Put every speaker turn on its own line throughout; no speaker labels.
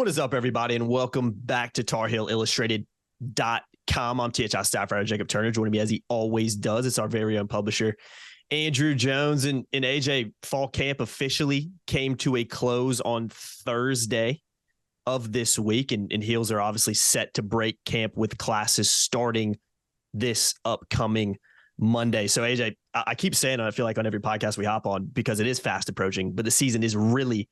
What is up, everybody, and welcome back to TarHeelIllustrated.com. I'm THI staff writer Jacob Turner. Joining me as he always does, it's our very own publisher, Andrew Jones. And AJ, fall camp officially came to a close on Thursday of this week, and Heels are obviously set to break camp with classes starting this upcoming Monday. So, AJ, I keep saying it, I feel like on every podcast we hop on, because it is fast approaching, but the season is really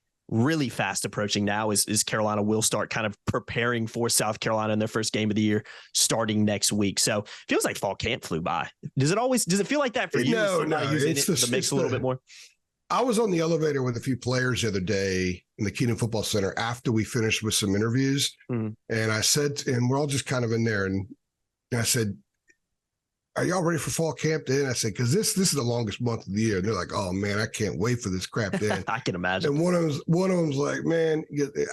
fast approaching now as Carolina will start kind of preparing for South Carolina in their first game of the year starting next week. So it feels like fall camp flew by. Does it feel like that for you?
No,
it's the mix a little bit more.
I was on the elevator with a few players the other day in the Keenan Football Center after we finished with some interviews. And I said, and we're all just kind of in there. And I said, are y'all ready for fall camp then? I said, because this is the longest month of the year. And they're like, oh man, I can't wait for this crap then.
I can imagine.
And one of them's like, man,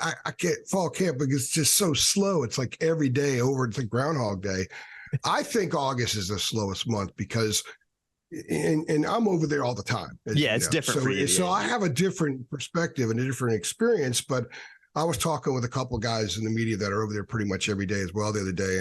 I can't fall camp because it's just so slow. It's like every day over. It's like Groundhog Day. I think August is the slowest month because, and I'm over there all the time.
Yeah, it's different for you.
So I have a different perspective and a different experience, but I was talking with a couple of guys in the media that are over there pretty much every day as well the other day.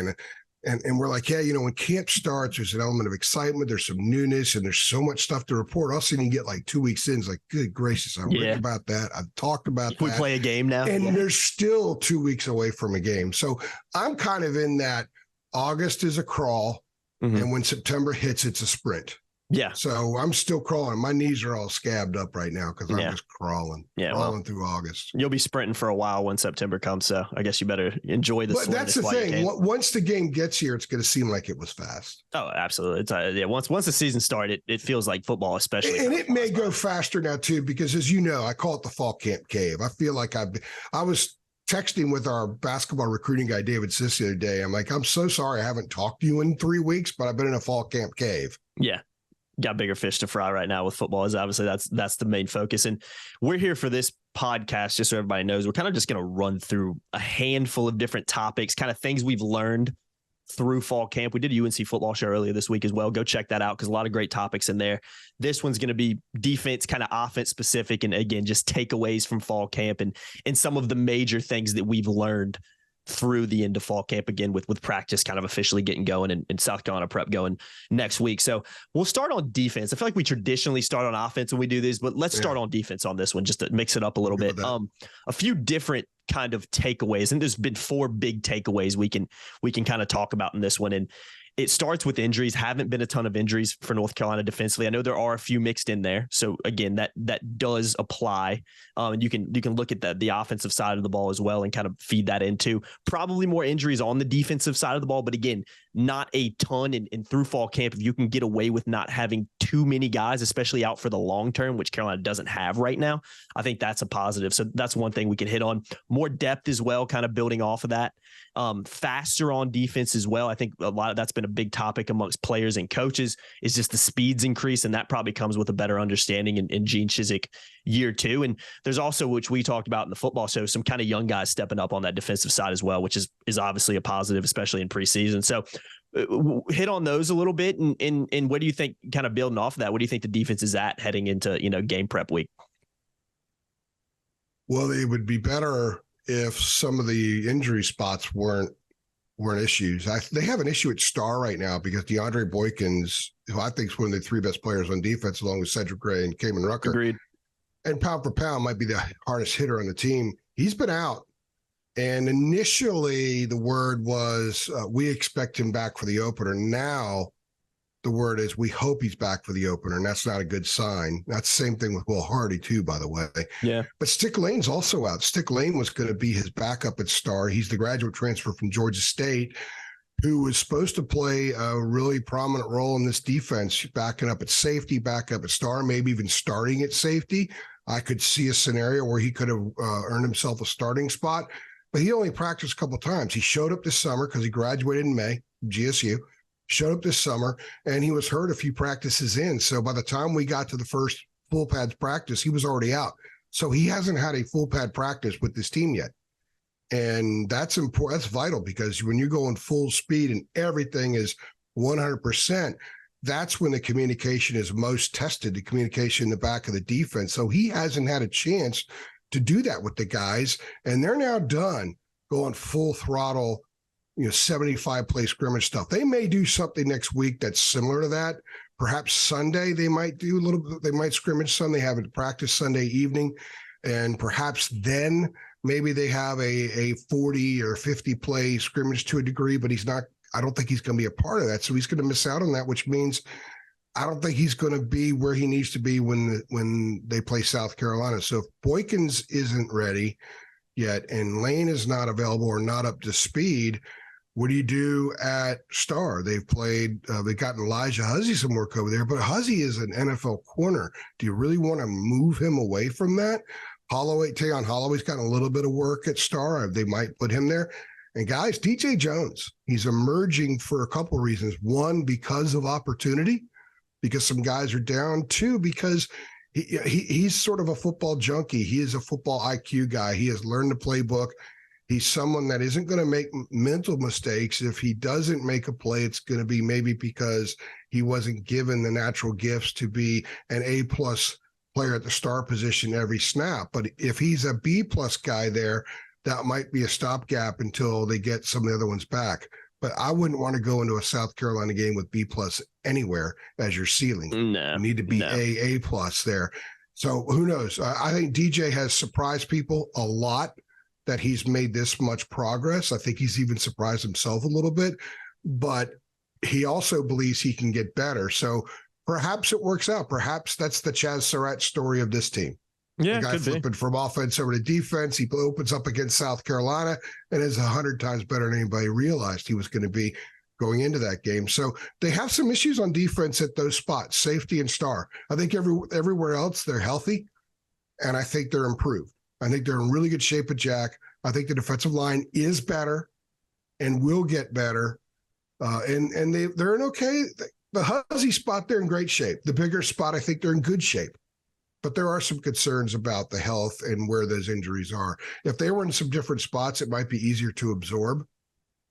And we're like, yeah, when camp starts, there's an element of excitement. There's some newness and there's so much stuff to report. All of a sudden you get like 2 weeks in. It's like, good gracious, I've read about that. I've talked about that.
We play a game now.
And there's still 2 weeks away from a game. So I'm kind of in that August is a crawl. And when September hits, it's a sprint.
Yeah.
So I'm still crawling. My knees are all scabbed up right now because I'm just crawling through August.
You'll be sprinting for a while when September comes. So I guess you better enjoy the slowness.
But that's the thing. Once the game gets here, it's going to seem like it was fast.
Oh, absolutely. It's once the season started, it feels like football, especially.
And it may go faster now too, because as you know, I call it the fall camp cave. I feel like I was texting with our basketball recruiting guy, David Siss, the other day. I'm like, I'm so sorry I haven't talked to you in 3 weeks, but I've been in a fall camp cave.
Yeah. Got bigger fish to fry right now with football. Is obviously that's the main focus. And we're here for this podcast, just so everybody knows, we're kind of just going to run through a handful of different topics, kind of things we've learned through fall camp. We did a UNC football show earlier this week as well. Go check that out because a lot of great topics in there. This one's going to be defense, kind of offense specific. And again, just takeaways from fall camp and some of the major things that we've learned through the end of fall camp, again, with practice kind of officially getting going and South Carolina prep going next week. So we'll start on defense. I feel like we traditionally start on offense when we do these, but let's start on defense on this one, just to mix it up a little bit. A few different kind of takeaways, and there's been 4 big takeaways we can kind of talk about in this one. And it starts with injuries. Haven't been a ton of injuries for North Carolina defensively. I know there are a few mixed in there. So again, that does apply. And you can look at the offensive side of the ball as well and kind of feed that into probably more injuries on the defensive side of the ball. But again, not a ton. And through fall camp, if you can get away with not having too many guys, especially out for the long term, which Carolina doesn't have right now, I think that's a positive. So that's one thing we can hit on. More depth as well, kind of building off of that. Faster on defense as well. I think a lot of that's been a big topic amongst players and coaches, is just the speeds increase. And that probably comes with a better understanding in Gene Chizik year 2. And there's also, which we talked about in the football show, some kind of young guys stepping up on that defensive side as well, which is obviously a positive, especially in preseason. So hit on those a little bit. And what do you think, kind of building off of that, what do you think the defense is at heading into, game prep week?
Well, it would be better if some of the injury spots weren't issues. They have an issue at star right now because DeAndre Boykins, who I think is one of the 3 best players on defense, along with Cedric Gray and Kamen Rucker.
Agreed.
And pound for pound might be the hardest hitter on the team. He's been out. And initially the word was, we expect him back for the opener. Now the word is, we hope he's back for the opener. And that's not a good sign. That's the same thing with Will Hardy too, by the way.
Yeah.
But Stick Lane's also out. Stick Lane was going to be his backup at star. He's the graduate transfer from Georgia State, who was supposed to play a really prominent role in this defense, backing up at safety, back up at star, maybe even starting at safety. I could see a scenario where he could have earned himself a starting spot, but he only practiced a couple of times. He showed up this summer because he graduated in May, GSU, showed up this summer, and he was hurt a few practices in. So by the time we got to the first full pads practice, he was already out. So he hasn't had a full pad practice with this team yet. And that's important. That's vital, because when you're going full speed and everything is 100%, that's when the communication is most tested, the communication in the back of the defense. So he hasn't had a chance to do that with the guys. And they're now done going full throttle, 75 play scrimmage stuff. They may do something next week that's similar to that. Perhaps Sunday they might do a little bit. They might scrimmage Sunday, have a practice Sunday evening, and perhaps then maybe they have a 40 or 50 play scrimmage to a degree. But I don't think he's going to be a part of that, so he's going to miss out on that, which means I don't think he's going to be where he needs to be when they play South Carolina. So if Boykins isn't ready yet and Lane is not available or not up to speed, what do you do at Star? They've gotten Elijah Huzzy some work over there, but Huzzy is an NFL corner. Do you really want to move him away from that? Tayon Holloway's gotten a little bit of work at Star. They might put him there. And guys, DJ Jones, he's emerging for a couple of reasons. One, because of opportunity, because some guys are down. Two, because he's sort of a football junkie. He is a football IQ guy. He has learned the playbook. He's someone that isn't going to make mental mistakes. If he doesn't make a play, it's going to be maybe because he wasn't given the natural gifts to be an A-plus player at the star position every snap. But if he's a B-plus guy there, that might be a stopgap until they get some of the other ones back. But I wouldn't want to go into a South Carolina game with B-plus anywhere as your ceiling.
No,
you need to be A-plus there. So who knows? I think DJ has surprised people a lot that he's made this much progress. I think he's even surprised himself a little bit, but he also believes he can get better. So perhaps it works out. Perhaps that's the Chaz Surratt story of this team.
Yeah,
the guy flipping from offense over to defense. He opens up against South Carolina and is 100 times better than anybody realized he was going to be going into that game. So they have some issues on defense at those spots, safety and star. I think everywhere else they're healthy, and I think they're improved. I think they're in really good shape with Jack. I think the defensive line is better and will get better. And they're in okay. The Huzzy spot, they're in great shape. The bigger spot, I think they're in good shape. But there are some concerns about the health and where those injuries are. If they were in some different spots, it might be easier to absorb.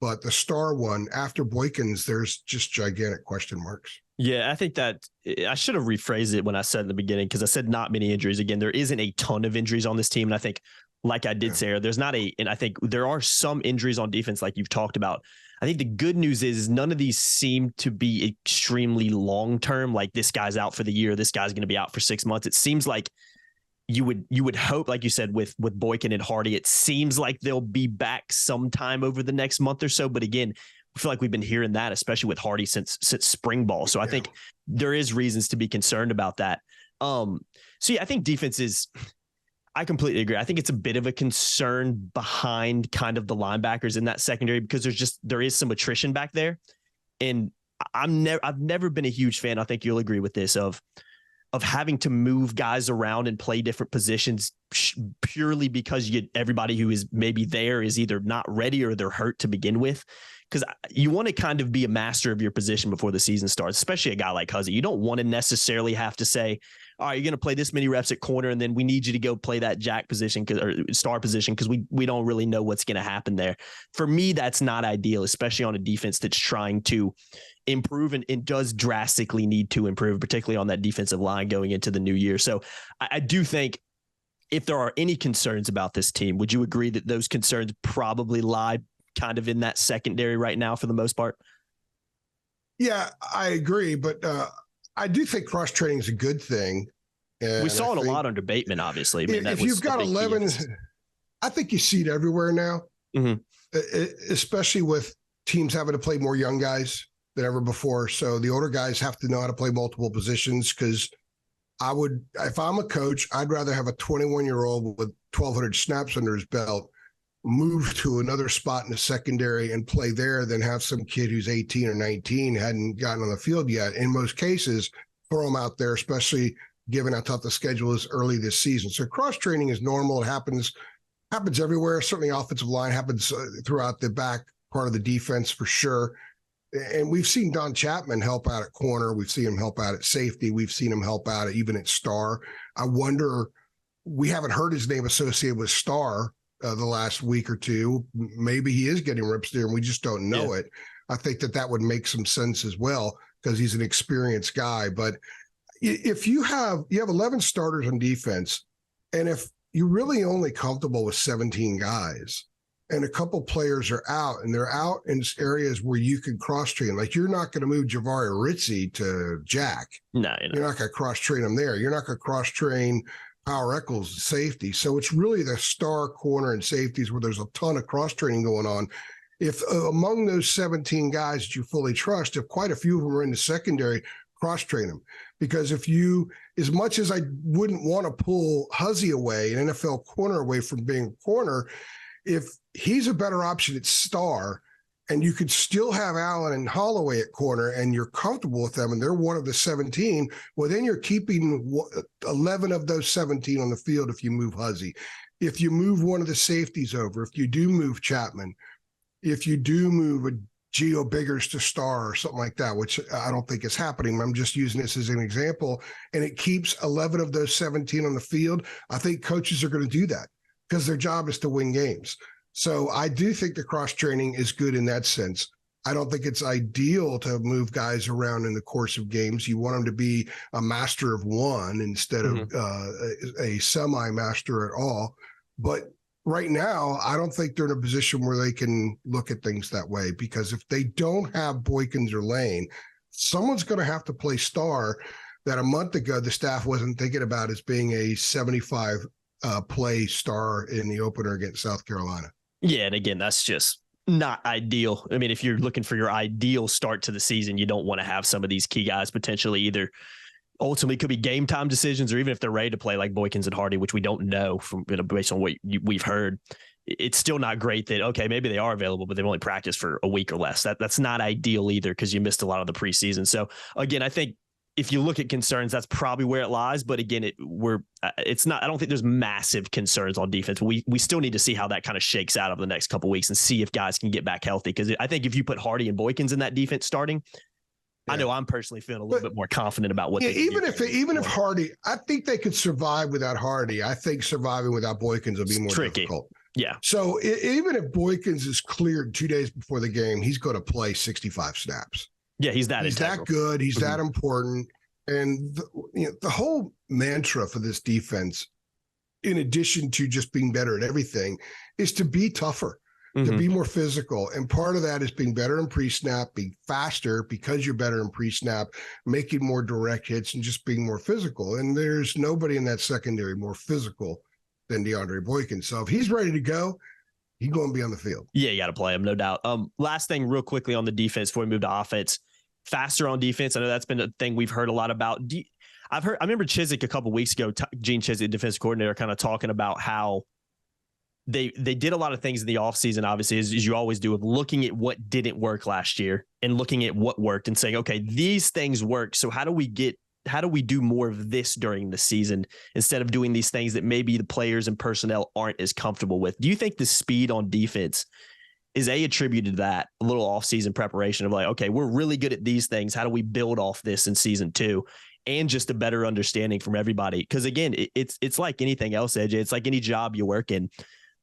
But the star one, after Boykins, there's just gigantic question marks.
Yeah, I think that I should have rephrased it when I said in the beginning, because I said not many injuries. Again, there isn't a ton of injuries on this team. And I think, like I did say, and I think there are some injuries on defense like you've talked about. I think the good news is none of these seem to be extremely long-term, like this guy's out for the year, this guy's going to be out for 6 months. It seems like you would hope, like you said, with Boykin and Hardy, it seems like they'll be back sometime over the next month or so. But again, I feel like we've been hearing that, especially with Hardy since spring ball. So I think there is reasons to be concerned about that. So yeah, I think defense is, I completely agree. I think it's a bit of a concern behind kind of the linebackers in that secondary, because there is some attrition back there. And I've never been a huge fan, I think you'll agree with this, of having to move guys around and play different positions purely because everybody who is maybe there is either not ready or they're hurt to begin with. Because you want to kind of be a master of your position before the season starts, especially a guy like Huzzy. You don't want to necessarily have to say, all right, you're going to play this many reps at corner, and then we need you to go play that jack position or star position because we don't really know what's going to happen there. For me, that's not ideal, especially on a defense that's trying to improve and does drastically need to improve, particularly on that defensive line going into the new year. So I do think if there are any concerns about this team, would you agree that those concerns probably lie kind of in that secondary right now for the most part?
Yeah, I agree. But I do think cross training is a good thing. And
we saw it a lot under Bateman, obviously. I mean,
if you've got 11, I think you see it everywhere now, especially with teams having to play more young guys than ever before. So the older guys have to know how to play multiple positions, because if I'm a coach, I'd rather have a 21-year-old with 1,200 snaps under his belt move to another spot in the secondary and play there than have some kid who's 18 or 19 hadn't gotten on the field yet. In most cases, throw them out there, especially given how tough the schedule is early this season. So cross training is normal. It happens everywhere. Certainly offensive line happens throughout the back part of the defense for sure. And we've seen Don Chapman help out at corner. We've seen him help out at safety. We've seen him help out even at star. I wonder, we haven't heard his name associated with star the last week or two. Maybe he is getting reps there and we just don't know it. I think that would make some sense as well, because he's an experienced guy. But if you have 11 starters on defense, and if you're really only comfortable with 17 guys. And a couple players are out, and they're out in areas where you can cross-train. Like, you're not going to move Javaria Ritzie to Jack.
No,
you're not going to cross-train him there. You're not going to cross-train Power Eccles safety. So it's really the star corner and safeties where there's a ton of cross-training going on. If among those 17 guys that you fully trust, if quite a few of them are in the secondary, cross-train them. Because if you, as much as I wouldn't want to pull Huzzy away, an NFL corner away from being a corner, if he's a better option at star, and you could still have Allen and Holloway at corner, and you're comfortable with them, and they're one of the 17, well, then you're keeping 11 of those 17 on the field if you move Huzzy. If you move one of the safeties over, if you do move Chapman, if you do move a Gio Biggers to star or something like that, which I don't think is happening. I'm just using this as an example, and it keeps 11 of those 17 on the field. I think coaches are going to do that because their job is to win games. So I do think the cross-training is good in that sense. I don't think it's ideal to move guys around in the course of games. You want them to be a master of one instead of a semi-master at all. But right now, I don't think they're in a position where they can look at things that way, because if they don't have Boykins or Lane, someone's going to have to play star that a month ago the staff wasn't thinking about as being a 75 play star in the opener against South Carolina.
Yeah, and again, that's just not ideal. I mean, if you're looking for your ideal start to the season, you don't want to have some of these key guys potentially either ultimately could be game time decisions, or even if they're ready to play like Boykins and Hardy, which we don't know from based on what we've heard. It's still not great that, okay, maybe they are available, but they've only practiced for a week or less. That's not ideal either, because you missed a lot of the preseason. So again, I think if you look at concerns, that's probably where it lies. But again, it's not. I don't think there's massive concerns on defense. We still need to see how that kind of shakes out over the next couple of weeks and see if guys can get back healthy. Because I think if you put Hardy and Boykins in that defense starting, yeah. I know I'm personally feeling a little bit more confident about what. Yeah,
even if Hardy, I think they could survive without Hardy. I think surviving without Boykins will be more difficult.
Yeah.
So even if Boykins is cleared 2 days before the game, he's going to play 65 snaps.
Yeah, he's that
good. He's that important. And the whole mantra for this defense, in addition to just being better at everything, is to be tougher, to be more physical. And part of that is being better in pre-snap, being faster because you're better in pre-snap, making more direct hits, and just being more physical. And there's nobody in that secondary more physical than DeAndre Boykins. So if he's ready to go, he's going to be on the field.
Yeah, you got to play him, no doubt. Last thing real quickly on the defense before we move to offense. Faster on defense. I know that's been a thing we've heard a lot about. I remember Chizik a couple of weeks ago, Gene Chizik, defensive coordinator, kind of talking about how they did a lot of things in the offseason, obviously, as you always do, of looking at what didn't work last year and looking at what worked and saying, okay, these things work. So how do we do more of this during the season instead of doing these things that maybe the players and personnel aren't as comfortable with? Do you think the speed on defense is attributed to that a little off-season preparation of like, okay, we're really good at these things. How do we build off this in season 2? And just a better understanding from everybody. Because again, it's like anything else, AJ. It's like any job you work in.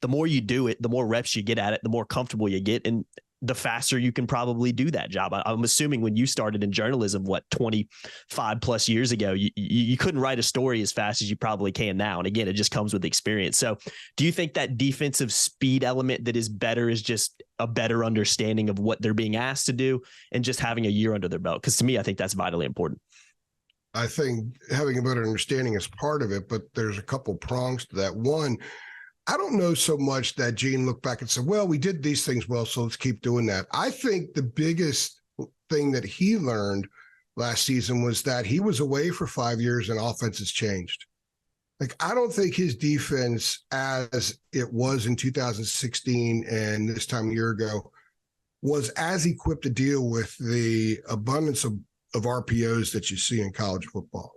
The more you do it, the more reps you get at it, the more comfortable you get, and the faster you can probably do that job. I'm assuming when you started in journalism, 25 plus years ago, you couldn't write a story as fast as you probably can now. And again, it just comes with experience. So do you think that defensive speed element that is better is just a better understanding of what they're being asked to do and just having a year under their belt? Because to me, I think that's vitally important.
I think having a better understanding is part of it, but there's a couple prongs to that. One, I don't know so much that Gene looked back and said, well, we did these things well, so let's keep doing that. I think the biggest thing that he learned last season was that he was away for 5 years and offenses changed. Like, I don't think his defense, as it was in 2016 and this time a year ago, was as equipped to deal with the abundance of RPOs that you see in college football.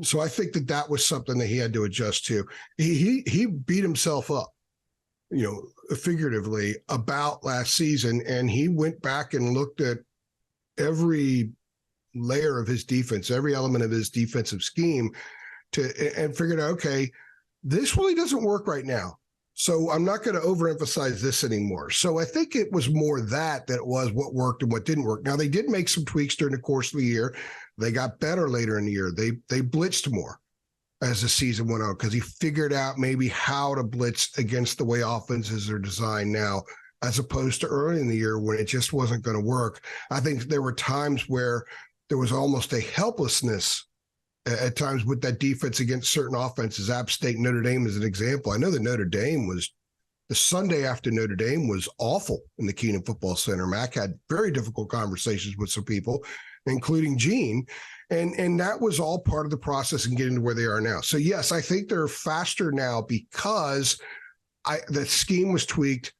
So I think that was something that he had to adjust to. He beat himself up, figuratively, about last season, and he went back and looked at every layer of his defense, every element of his defensive scheme, and figured out, okay, this really doesn't work right now. So I'm not going to overemphasize this anymore. So I think it was more that it was what worked and what didn't work. Now, they did make some tweaks during the course of the year. They got better later in the year. They blitzed more. as the season went on, because he figured out maybe how to blitz against the way offenses are designed now, as opposed to early in the year when it just wasn't going to work. I think there were times where there was almost a helplessness at times with that defense against certain offenses. App State, Notre Dame is an example. I know that Notre Dame was, the Sunday after Notre Dame was awful in the Keenan Football Center. Mac had very difficult conversations with some people, including Gene. And that was all part of the process in getting to where they are now. So, yes, I think they're faster now because the scheme was tweaked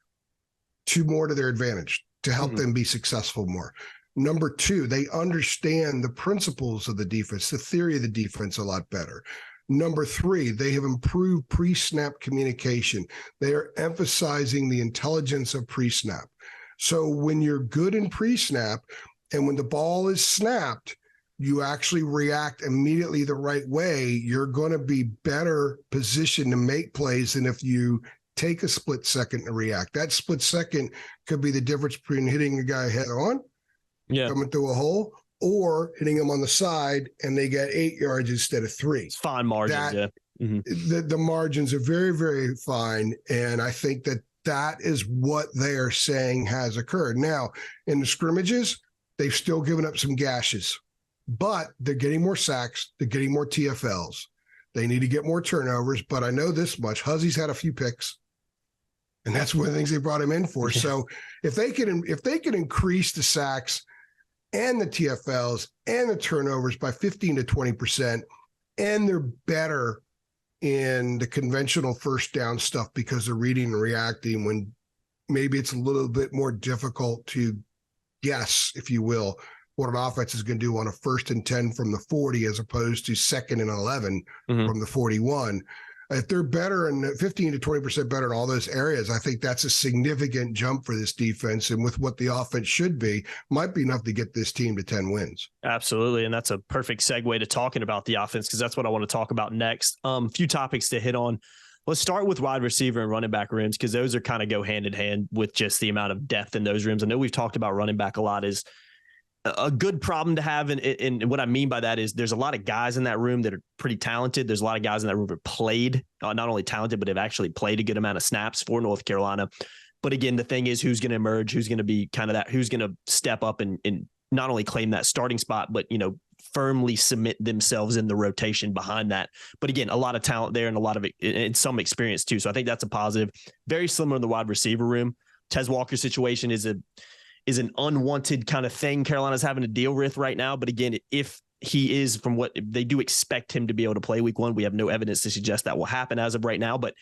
more to their advantage to help them be successful more. Number two, they understand the principles of the defense, the theory of the defense a lot better. Number three, they have improved pre-snap communication. They are emphasizing the intelligence of pre-snap. So when you're good in pre-snap and when the ball is snapped, you actually react immediately the right way, you're going to be better positioned to make plays than if you take a split second to react. That split second could be the difference between hitting a guy head on, coming through a hole, or hitting him on the side and they get 8 yards instead of 3.
It's fine margins,
The margins are very, very fine. And I think that is what they are saying has occurred. Now, in the scrimmages, they've still given up some gashes, but they're getting more sacks. They're getting more TFLs. They need to get more turnovers, but I know this much. Huzzy's had a few picks, and that's one of the things they brought him in for. So if they can increase the sacks and the TFLs and the turnovers by 15 to 20%, and they're better in the conventional first down stuff because they're reading and reacting when maybe it's a little bit more difficult to guess, if you will, what an offense is going to do on a 1st and 10 from the 40 as opposed to 2nd and 11 from the 41. If they're better and 15 to 20% better in all those areas, I think that's a significant jump for this defense. And with what the offense should be, might be enough to get this team to 10 wins.
Absolutely. And that's a perfect segue to talking about the offense, because that's what I want to talk about next. A few topics to hit on. Let's start with wide receiver and running back rooms, because those are kind of go hand in hand with just the amount of depth in those rooms. I know we've talked about running back a lot. Is a good problem to have. And what I mean by that is there's a lot of guys in that room that are pretty talented. There's a lot of guys in that room that played, not only talented, but have actually played a good amount of snaps for North Carolina. But again, the thing is who's going to emerge, who's going to be kind of that, who's going to step up and not only claim that starting spot, but, firmly cement themselves in the rotation behind that. But again, a lot of talent there and a lot of and some experience too. So I think that's a positive. Very similar in the wide receiver room. Tez Walker's situation is an unwanted kind of thing Carolina's having to deal with right now. But again, if he is, from what they do expect him to be able to play week 1, we have no evidence to suggest that will happen as of right now. But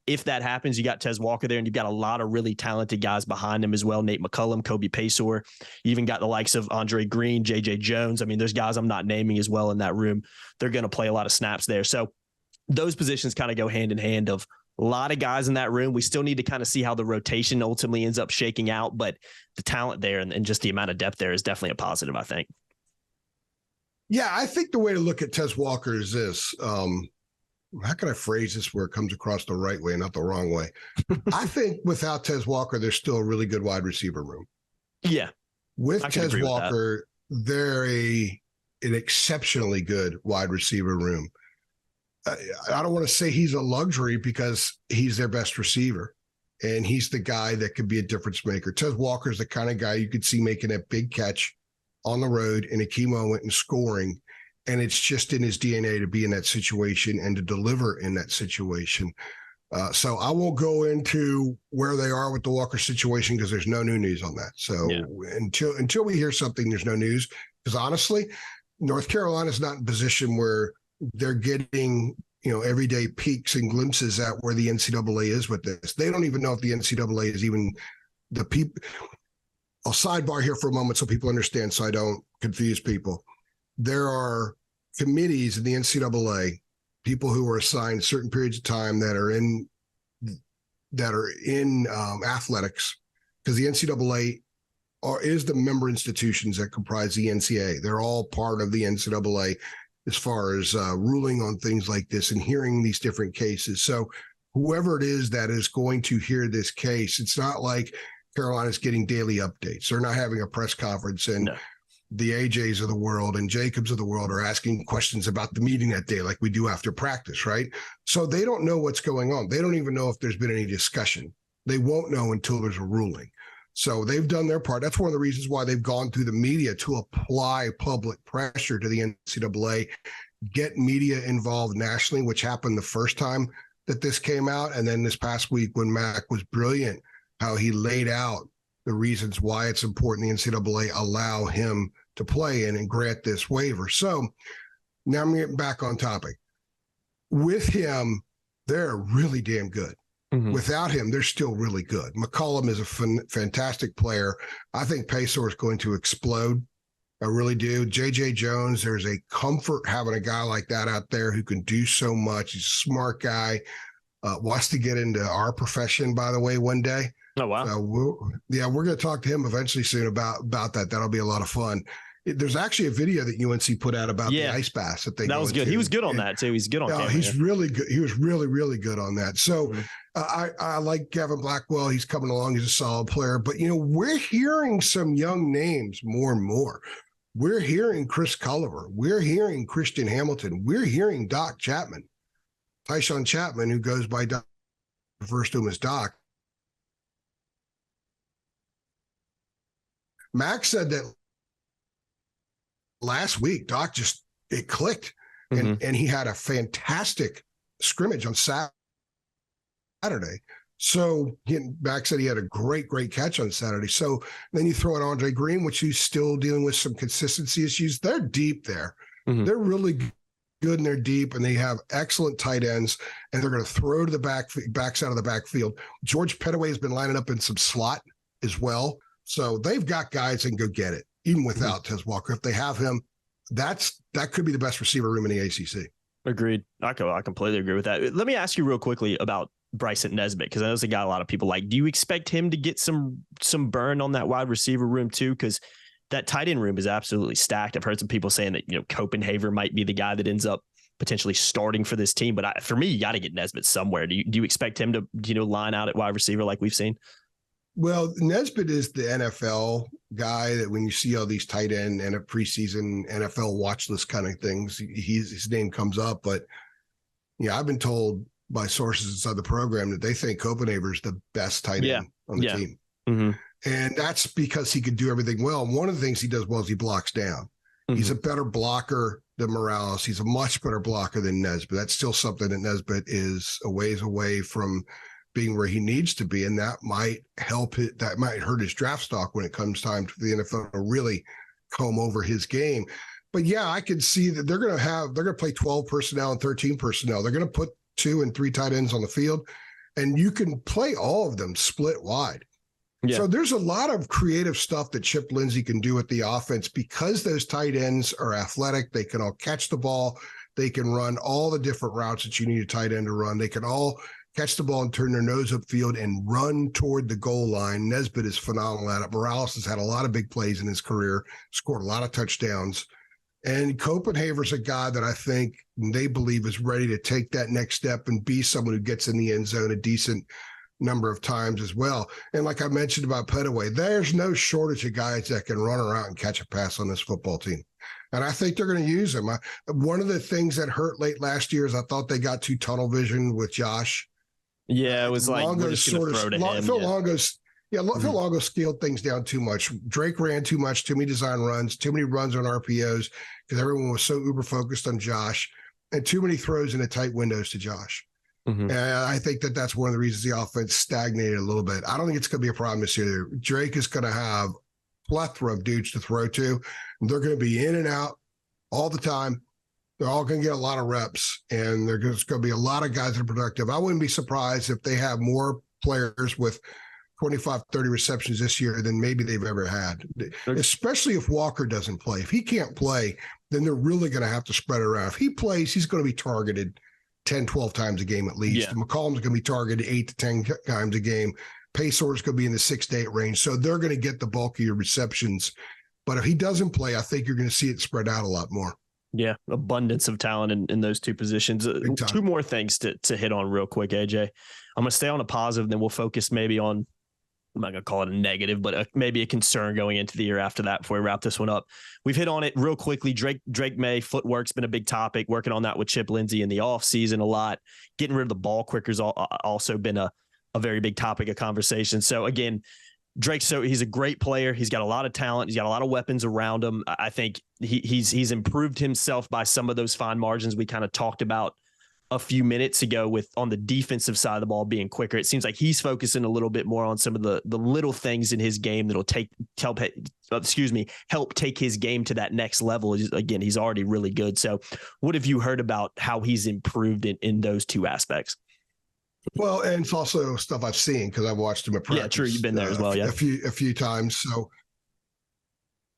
if that happens, you got Tez Walker there, and you've got a lot of really talented guys behind him as well. Nate McCullum, Kobe Paysour. You even got the likes of Andre Green, J.J. Jones. I mean, there's guys I'm not naming as well in that room. They're going to play a lot of snaps there. So those positions kind of go hand in hand of a lot of guys in that room. We still need to kind of see how the rotation ultimately ends up shaking out, but the talent there and just the amount of depth there is definitely a positive, I think.
Yeah, I think the way to look at Tez Walker is this. How can I phrase this where it comes across the right way, not the wrong way? I think without Tez Walker, there's still a really good wide receiver room.
Yeah.
With Tez Walker, they're an exceptionally good wide receiver room. I don't want to say he's a luxury because he's their best receiver, and he's the guy that could be a difference maker. Tez Walker is the kind of guy you could see making that big catch on the road in a key moment and scoring. And it's just in his DNA to be in that situation and to deliver in that situation. So I won't go into where they are with the Walker situation because there's no new news on that. So until we hear something, there's no news. Because honestly, North Carolina is not in a position where they're getting, everyday peeks and glimpses at where the NCAA is with this. They don't even know if the NCAA is even the people. I'll sidebar here for a moment so people understand, so I don't confuse people. There are committees in the NCAA, people who are assigned certain periods of time that are in athletics, because the NCAA is the member institutions that comprise the NCAA. They're all part of the NCAA as far as ruling on things like this and hearing these different cases. So whoever it is that is going to hear this case, it's not like Carolina's getting daily updates. They're not having a press conference and the AJs of the world and Jacobs of the world are asking questions about the meeting that day, like we do after practice, right? So they don't know what's going on. They don't even know if there's been any discussion. They won't know until there's a ruling. So they've done their part. That's one of the reasons why they've gone through the media to apply public pressure to the NCAA, get media involved nationally, which happened the first time that this came out. And then this past week when Mac was brilliant, how he laid out the reasons why it's important the NCAA allow him to play and grant this waiver. So now I'm getting back on topic. With him, they're really damn good. Mm-hmm. Without him, they're still really good. McCollum is a fantastic player. I think Pacer is going to explode. I really do. J.J. Jones, there's a comfort having a guy like that out there who can do so much. He's a smart guy. Wants to get into our profession, by the way, one day.
Oh, wow.
We're going to talk to him eventually soon about that. That'll be a lot of fun. There's actually a video that UNC put out about the ice baths that
was good. He was good on that too. He's good on camera.
He's really good. He was really, really good on that. So I like Gavin Blackwell. He's coming along. He's a solid player. But, we're hearing some young names more and more. We're hearing Chris Culliver. We're hearing Christian Hamilton. We're hearing Doc Chapman, Tyshawn Chapman, who goes by Doc, refers to him as Doc. Max said that last week, Doc it clicked, and he had a fantastic scrimmage on Saturday. So Max said he had a great catch on Saturday. So then you throw in Andre Green, which he's still dealing with some consistency issues. They're deep there. Mm-hmm. They're really good and they're deep, and they have excellent tight ends, and they're going to throw to the backside of the backfield. George Pettaway has been lining up in some slot as well. So they've got guys that can go get it, even without Tez Walker. If they have him, that could be the best receiver room in the ACC.
Agreed. I completely agree with that. Let me ask you real quickly about Bryson Nesbitt, because I know it's a guy a lot of people like. Do you expect him to get some burn on that wide receiver room too? Because that tight end room is absolutely stacked. I've heard some people saying that Copenhaver might be the guy that ends up potentially starting for this team. But for me, you got to get Nesbitt somewhere. Do you expect him to line out at wide receiver like we've seen?
Well, Nesbitt is the NFL guy that when you see all these tight end and a preseason NFL watch list kind of things, his name comes up. But I've been told by sources inside the program that they think Copenhaver is the best tight end on the team. Mm-hmm. And that's because he could do everything well. And one of the things he does well is he blocks down. Mm-hmm. He's a better blocker than Morales. He's a much better blocker than Nesbitt. That's still something that Nesbitt is a ways away from being where he needs to be. And that might help it. That might hurt his draft stock when it comes time for the NFL to really comb over his game. But I can see that they're going to play 12 personnel and 13 personnel. They're going to put 2 and 3 tight ends on the field, and you can play all of them split wide. Yeah. So there's a lot of creative stuff that Chip Lindsey can do with the offense because those tight ends are athletic. They can all catch the ball. They can run all the different routes that you need a tight end to run. They can all catch the ball and turn their nose upfield and run toward the goal line. Nesbitt is phenomenal at it. Morales has had a lot of big plays in his career, scored a lot of touchdowns. And Copenhaver's a guy that I think they believe is ready to take that next step and be someone who gets in the end zone a decent number of times as well. And like I mentioned about Pettaway, there's no shortage of guys that can run around and catch a pass on this football team. And I think they're going to use him. One of the things that hurt late last year is I thought they got too tunnel vision with Josh.
Yeah, it was like we're just going to throw to him.
Phil Longo scaled things down too much. Drake ran too much, too many design runs, too many runs on RPOs because everyone was so uber focused on Josh, and too many throws into tight windows to Josh. Mm-hmm. And I think that's one of the reasons the offense stagnated a little bit. I don't think it's going to be a problem this year. Drake is going to have a plethora of dudes to throw to. And they're going to be in and out all the time. They're all going to get a lot of reps, and there's going to be a lot of guys that are productive. I wouldn't be surprised if they have more players with 25, 30 receptions this year than maybe they've ever had, especially if Walker doesn't play. If he can't play, then they're really going to have to spread it around. If he plays, he's going to be targeted 10, 12 times a game at least. Yeah. McCollum's going to be targeted 8 to 10 times a game. Pacer's going to be in the 6 to 8 range. So they're going to get the bulk of your receptions. But if he doesn't play, I think you're going to see it spread out a lot more.
Yeah, abundance of talent in those two positions. 2 more things to hit on real quick, AJ. I'm going to stay on a positive, and then we'll focus maybe on I'm not going to call it a negative, but maybe a concern going into the year after that before we wrap this one up. We've hit on it real quickly. Drake May, footwork's been a big topic, working on that with Chip Lindsey in the offseason a lot. Getting rid of the ball quicker's also been a very big topic of conversation. So again, Drake, so he's a great player. He's got a lot of talent. He's got a lot of weapons around him. I think he's improved himself by some of those fine margins we kind of talked about a few minutes ago with on the defensive side of the ball being quicker. It seems like he's focusing a little bit more on some of the little things in his game that'll help take his game to that next level. Again, he's already really good. So what have you heard about how he's improved in those two aspects?
Well, and it's also stuff I've seen because I've watched him at practice.
Yeah, true. You've been there as well. Yeah,
a few times. So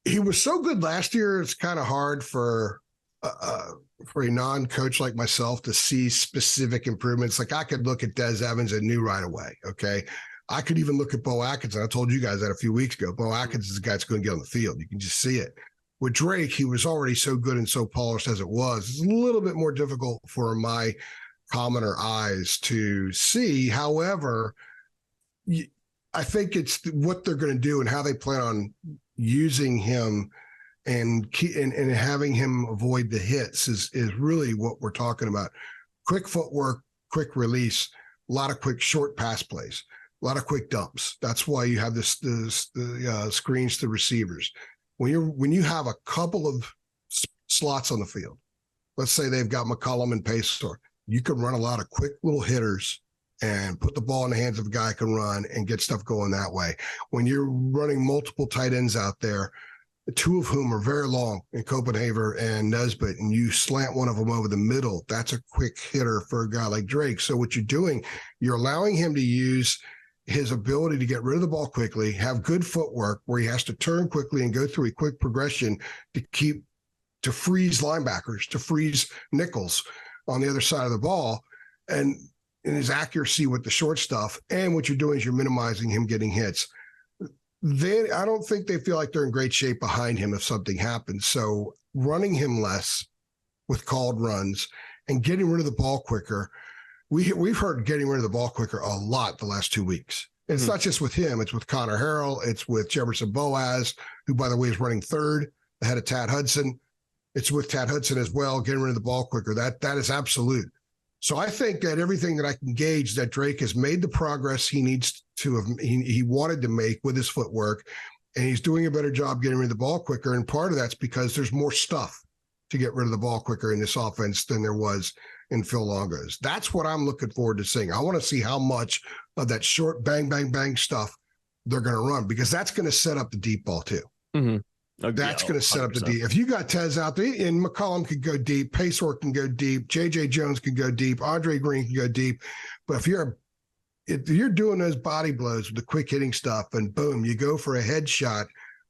he was so good last year. It's kind of hard for a non-coach like myself to see specific improvements. Like I could look at Des Evans and knew right away. Okay. I could even look at Bo Atkinson. I told you guys that a few weeks ago. Bo Atkins is the guy that's going to get on the field. You can just see it. With Drake, he was already so good and so polished as it was. It's a little bit more difficult for my commoner eyes to see. However, I think it's what they're going to do and how they plan on using him and having him avoid the hits is really what we're talking about. Quick footwork, quick release, a lot of quick short pass plays, a lot of quick dumps. That's why you have the screens to receivers. When you have a couple of slots on the field, let's say they've got McCollum and Pacor, you can run a lot of quick little hitters and put the ball in the hands of a guy who can run and get stuff going that way. When you're running multiple tight ends out there, two of whom are very long in Copenhagen and Nesbitt, and you slant one of them over the middle, that's a quick hitter for a guy like Drake. So what you're doing, you're allowing him to use his ability to get rid of the ball quickly, have good footwork where he has to turn quickly and go through a quick progression to freeze linebackers, to freeze nickels on the other side of the ball, and in his accuracy with the short stuff. And what you're doing is you're minimizing him getting hits. I don't think they feel like they're in great shape behind him if something happens. So running him less with called runs and getting rid of the ball quicker. We've heard getting rid of the ball quicker a lot the last 2 weeks. And it's not just with him. It's with Connor Harrell. It's with Jefferson Boaz, who, by the way, is running third ahead of Tad Hudson. It's with Tad Hudson as well, getting rid of the ball quicker. That is absolute. So I think that everything that I can gauge that Drake has made the progress he needs to have, he wanted to make with his footwork, and he's doing a better job getting rid of the ball quicker. And part of that's because there's more stuff to get rid of the ball quicker in this offense than there was in Phil Longo's. That's what I'm looking forward to seeing. I want to see how much of that short bang, bang, bang stuff they're going to run, because that's going to set up the deep ball too. Mm-hmm. That's going to set up the deep. If you got Tez out there, and McCollum could go deep, Pacor can go deep, J.J. Jones can go deep, Andre Green can go deep. But if you're doing those body blows with the quick hitting stuff, and boom, you go for a headshot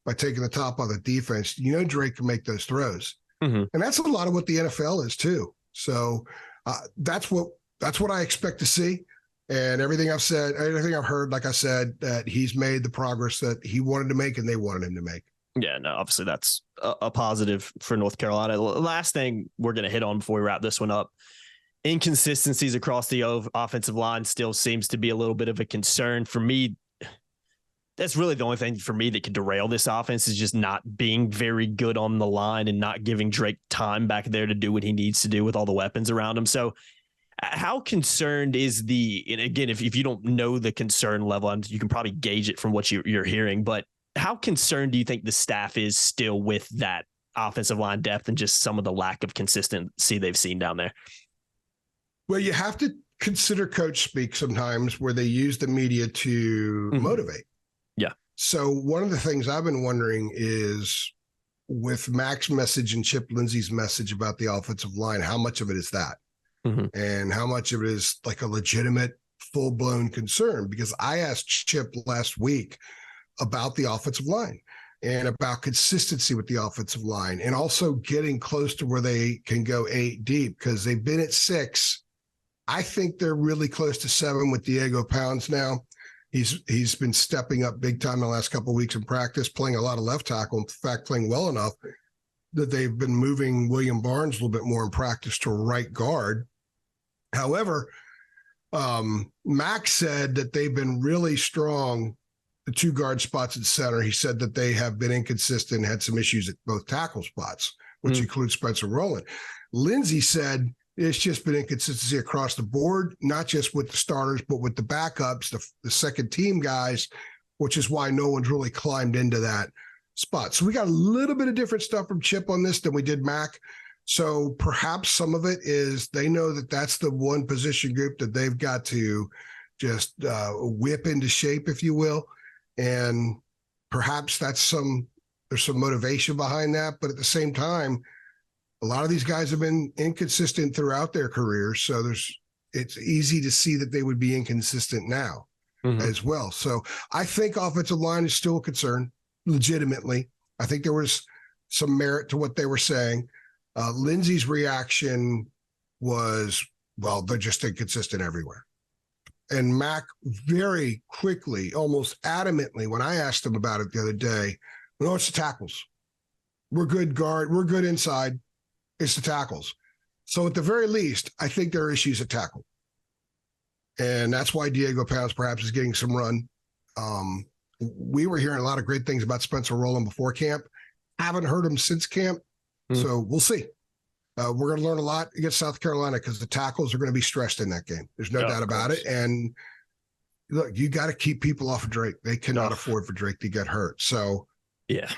by taking the top of the defense, Drake can make those throws. Mm-hmm. And that's a lot of what the NFL is too. So that's what I expect to see. And everything I've said, everything I've heard, like I said, that he's made the progress that he wanted to make and they wanted him to make. Yeah, no, obviously that's a positive for North Carolina. Last thing we're going to hit on before we wrap this one up. Inconsistencies across the offensive line still seems to be a little bit of a concern for me. That's really the only thing for me that could derail this offense, is just not being very good on the line and not giving Drake time back there to do what he needs to do with all the weapons around him. So how concerned is and again, if you don't know the concern level, you can probably gauge it from what you're hearing, but how concerned do you think the staff is still with that offensive line depth and just some of the lack of consistency they've seen down there? Well, you have to consider coach speak sometimes, where they use the media to motivate. Yeah. So one of the things I've been wondering is, with Mac's message and Chip Lindsey's message about the offensive line, how much of it is that? Mm-hmm. And how much of it is like a legitimate, full-blown concern? Because I asked Chip last week about the offensive line and about consistency with the offensive line, and also getting close to where they can go 8 deep, because they've been at 6. I think they're really close to 7 with Diego Pounds now. He's been stepping up big time in the last couple of weeks in practice, playing a lot of left tackle. In fact, playing well enough that they've been moving William Barnes a little bit more in practice to right guard. However, Mac said that they've been really strong the two guard spots at center. He said that they have been inconsistent, had some issues at both tackle spots, which includes Spencer Rowland. Lindsey said it's just been inconsistency across the board, not just with the starters, but with the backups, the second team guys, which is why no one's really climbed into that spot. So we got a little bit of different stuff from Chip on this than we did Mac. So perhaps some of it is they know that that's the one position group that they've got to just whip into shape, if you will. And perhaps there's some motivation behind that. But at the same time, a lot of these guys have been inconsistent throughout their careers. So it's easy to see that they would be inconsistent now as well. So I think offensive line is still a concern, legitimately. I think there was some merit to what they were saying. Lindsey's reaction was, well, they're just inconsistent everywhere. And Mac very quickly, almost adamantly, when I asked him about it the other day, no, it's the tackles. We're good guard. We're good inside. It's the tackles. So at the very least, I think there are issues at tackle. And that's why Diego Pounds perhaps is getting some run. We were hearing a lot of great things about Spencer Rowland before camp. Haven't heard him since camp. So we'll see. We're going to learn a lot against South Carolina because the tackles are going to be stressed in that game. There's no doubt about it. And look, you got to keep people off of Drake. They cannot afford for Drake to get hurt. So
yeah,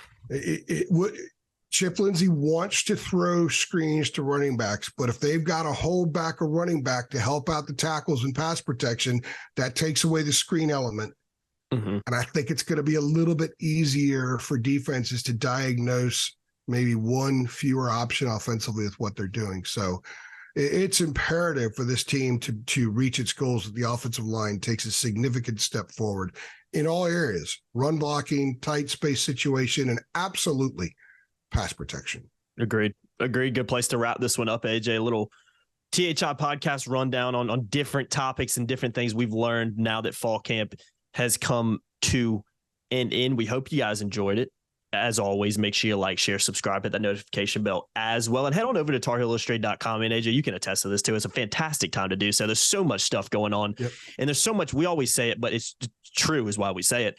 Chip Lindsey wants to throw screens to running backs, but if they've got to hold back a running back to help out the tackles and pass protection, that takes away the screen element. And I think it's going to be a little bit easier for defenses to diagnose maybe one fewer option offensively with what they're doing. So it's imperative for this team to reach its goals that the offensive line takes a significant step forward in all areas: run blocking, tight space situation, and absolutely pass protection.
Agreed. Good place to wrap this one up, AJ. A little THI podcast rundown on different topics and different things we've learned now that fall camp has come to an end. We hope you guys enjoyed it. As always, make sure you like, share, subscribe, hit that notification bell as well. And head on over to TarHeelIllustrated.com. And AJ, you can attest to this too. It's a fantastic time to do so. There's so much stuff going on. And there's so much, we always say it, but it's true is why we say it.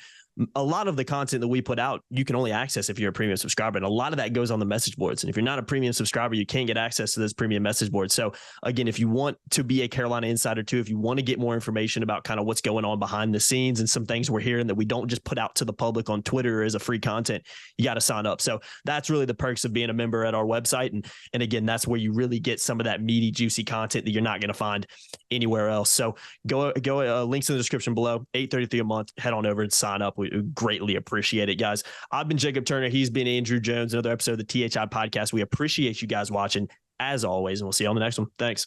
A lot of the content that we put out, you can only access if you're a premium subscriber. And a lot of that goes on the message boards. And if you're not a premium subscriber, you can't get access to those premium message boards. So again, if you want to be a Carolina insider too, if you want to get more information about kind of what's going on behind the scenes and some things we're hearing that we don't just put out to the public on Twitter as a free content, you got to sign up. So that's really the perks of being a member at our website. And again, that's where you really get some of that meaty, juicy content that you're not going to find anywhere else. So go links in the description below, $8.33 a month. Head on over and sign up. We greatly appreciate it, guys. I've been Jacob Turner. He's been Andrew Jones. Another episode of the THI podcast. We appreciate you guys watching as always, and we'll see you on the next one. Thanks.